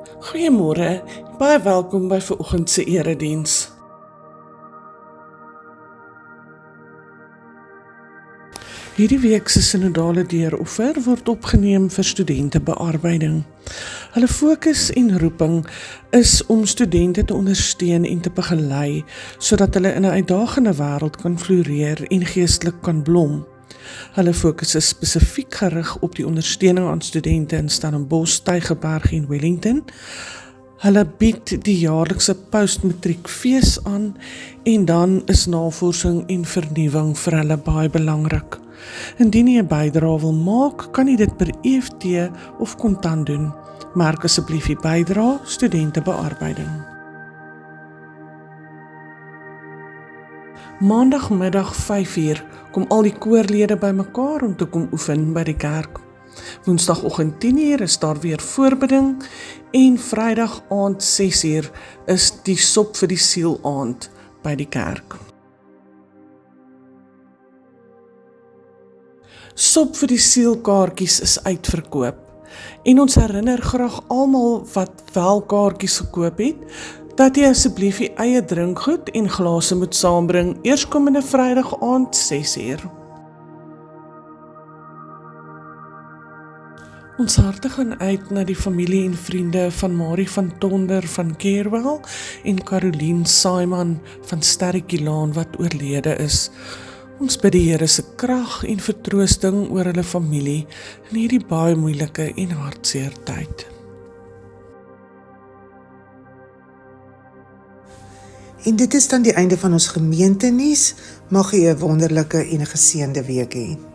Goeiemôre, baie welkom by vanoggend se erediens. Hierdie week se sinodale deuroffer word opgeneem vir studentebearbeiding. Hulle fokus en roeping is om studente te ondersteun en te begelei, sodat hulle in 'n uitdagende wêreld kan floreer en geestelik kan blom. Hulle fokus is spesifiek gerig op die ondersteuning aan studente in Stellenbosch, Tygerberg en Wellington. Hulle bied die jaarlikse postmatriekfees aan en dan is navorsing en vernuwing vir hulle baie belangrik. Indien jy 'n bydrae wil maak, kan jy dit per EFT of kontant doen. Merk asseblief die bydrae studentebearbeiding. Maandagmiddag 5:00 kom al die koorlede bymekaar om te kom oefen by die kerk. Woensdagoggend 10:00 is daar weer voorbidding en Vrydag aand 6:00 is die sop vir die siel aand by die kerk. Sop vir die siel kaartjies is uitverkoop en ons herinner graag almal wat wel kaartjies gekoop het, dat jy asseblief die eie drinkgoed en glase moet saambring eerskomende Vrydag aand 6:00. Ons harte gaan uit na die familie en vriende van Marie van Tonder van Kerwel en Caroline Saiman van Sterretjielaan wat oorlede is. Ons bid die Here se krag en vertroosting oor hulle familie in hierdie baie moeilike en hartseer tyd. En dit is dan die einde van ons gemeentenuus. Mag u 'n wonderlike en 'n geseënde week hê.